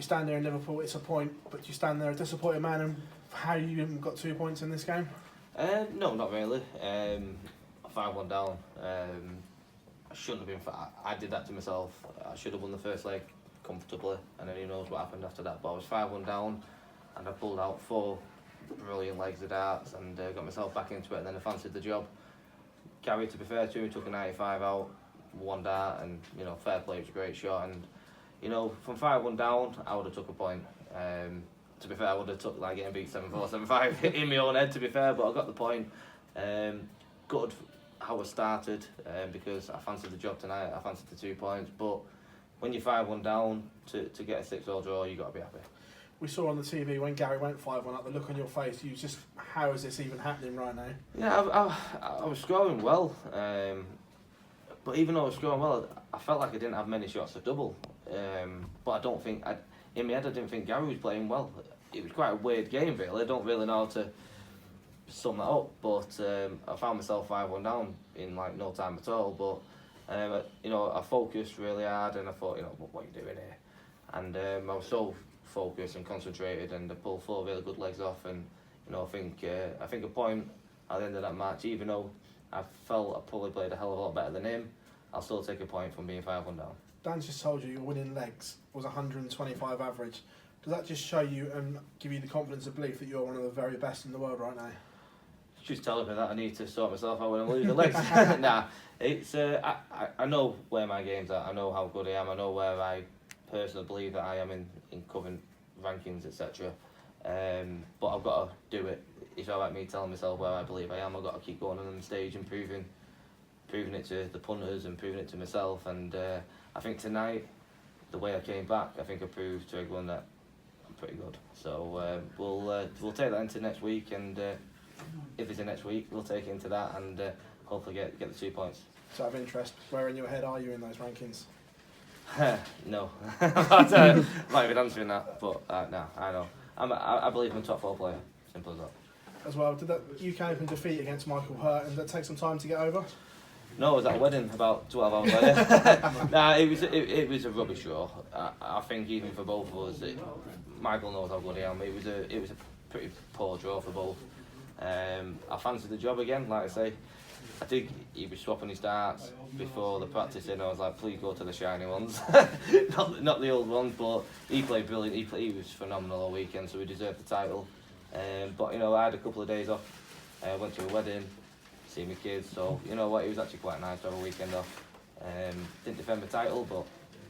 You stand there in Liverpool, it's a point, but you stand there a disappointed man, and how you even got 2 points in this game? No, not really. 5-1 down. I shouldn't have been. I did that to myself. I should have won the first leg comfortably, and then who knows what happened after that. But I was 5-1 down, and I pulled out 4 brilliant legs of darts and got myself back into it. And then I fancied the job. Gary, to be fair to him, took a 95 out, 1 dart, and fair play. It was a great shot. And from 5-1 down, I would have took a point. To be fair, I would have took like getting beat 7-4, 7-5 in my own head. To be fair, but I got the point. Good how I started because I fancied the job tonight. I fancied the 2 points, but when you're 5-1 down to get a 6-all draw, you got to be happy. We saw on the TV when Gary went 5-1 up, the look on your face. You just, how is this even happening right now? Yeah, I was scoring well, but even though I was scoring well, I felt like I didn't have many shots to double. But I don't think in my head I didn't think Gary was playing well. It was quite a weird game, really. I don't really know how to sum that up, but I found myself 5-1 down in like no time at all. But I focused really hard, and I thought, what are you doing here? And I was so focused and concentrated, and I pulled 4 really good legs off. And I think a point at the end of that match, even though I felt I probably played a hell of a lot better than him, I'll still take a point from being 5-1 down. Dan's just told you your winning legs was 125 average. Does that just show you and give you the confidence and belief that you're one of the very best in the world right now? She's telling me that I need to sort myself out when I'm losing legs. Nah, it's I know where my game's at. I know how good I am. I know where I personally believe that I am in current rankings, etc. But I've got to do it. It's alright me telling myself where I believe I am. I've got to keep going on the stage and proving it to the punters and proving it to myself. And I think tonight, the way I came back, I think I proved to everyone that I'm pretty good. So we'll take that into next week, and if it's in next week, we'll take it into that and hopefully get the 2 points. So, out of interest, where in your head are you in those rankings? No, I might be answering that, but no, I know. I believe I'm a top 4 player. Simple as that. As well, did that UK Open defeat against Michael Hurt, and did that take some time to get over? No, I was at a wedding about 12 hours later. Nah, it was a rubbish draw. I think even for both of us, Michael knows how good I am. It was a pretty poor draw for both. I fancied the job again, like I say. I think he was swapping his darts before the practice, and I was like, please go to the shiny ones, not the old ones. But he played brilliant. He was phenomenal all weekend, so he deserved the title. But I had a couple of days off. I went to a wedding, see my kids. So it was actually quite nice to have a weekend off. Didn't defend my title, but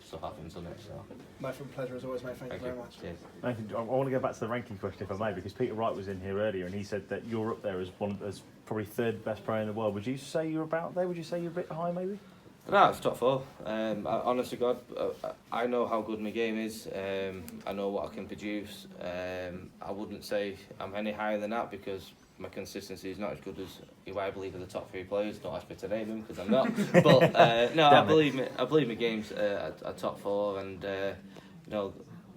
stuff happens, doesn't it? So. Nathan, pleasure as always, mate. Thank you very much. Cheers. Nathan, I want to go back to the ranking question, if I may, because Peter Wright was in here earlier, and he said that you're up there as probably 3rd best player in the world. Would you say you're about there? Would you say you're a bit high, maybe? No, it's top 4. Honest to God, I know how good my game is. I know what I can produce. I wouldn't say I'm any higher than that because my consistency is not as good as who I believe are the top 3 players. Don't ask me to name them because I'm not. But no, I believe my game's a top 4, and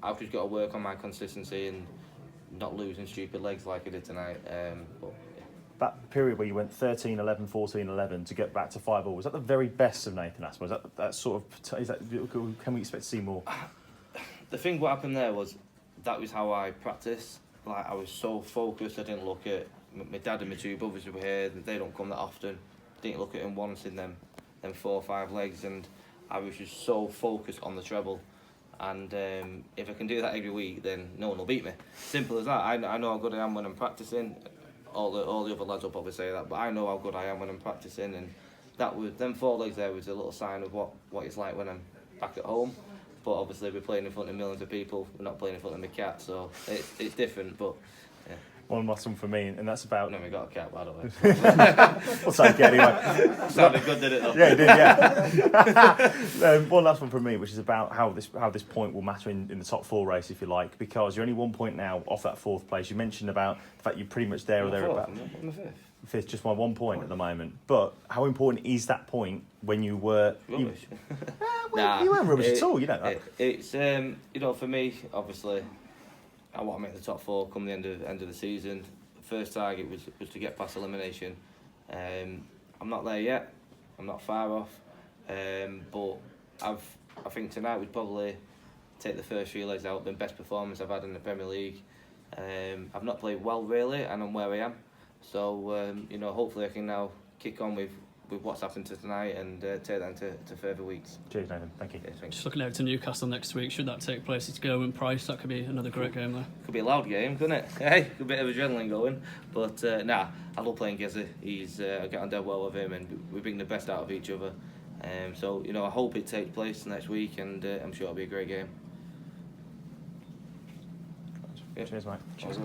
I've just got to work on my consistency and not losing stupid legs like I did tonight. But that period where you went 13, 11, 14, 11 to get back to 5-all, was that the very best of Nathan Aspinall? Is that sort of, can we expect to see more? The thing what happened there was that was how I practiced. Like, I was so focused, I didn't look at my dad and my 2 brothers who were here. They don't come that often. Didn't look at them once in them 4 or 5 legs, and I was just so focused on the treble. And if I can do that every week, then no one will beat me. Simple as that. I know how good I am when I'm practicing. All the other lads will probably say that, but I know how good I am when I'm practicing, and that was them 4 legs there was a little sign of what it's like when I'm back at home. But obviously we're playing in front of millions of people. We're not playing in front of my cat, so it's different. But yeah. One last one for me, and that's about. No, we got a cat, by the way. We'll take it anyway. Sounded good, did it? Though? Yeah, it did. Yeah. One last one from me, which is about how this point will matter in the top 4 race, if you like, because you're only 1 point now off that 4th place. You mentioned about the fact you're pretty much there or thereabouts. I'm the 5th. 5th, just by 1 point at the moment. But how important is that point when you were rubbish? You weren't rubbish at all. You know that. It's for me, obviously, I want to make the top 4 come the end of the season. First target was to get past elimination. I'm not there yet. I'm not far off. But I think tonight was probably take the first 3 legs out, been best performance I've had in the Premier League. I've not played well really, and I'm where I am. So you know, hopefully I can now kick on with what's happened to tonight and take that into further weeks. Cheers, Nathan. Thank you. Yeah, thanks. Just looking out to Newcastle next week, should that take place? It's Gerwin Price, that could be another great game there. Could be a loud game, couldn't it? Hey, a bit of adrenaline going. But nah, I love playing Gizzy. I get on dead well with him, and we bring the best out of each other. So you know, I hope it takes place next week, and I'm sure it'll be a great game. Cheers, mate. Cheers.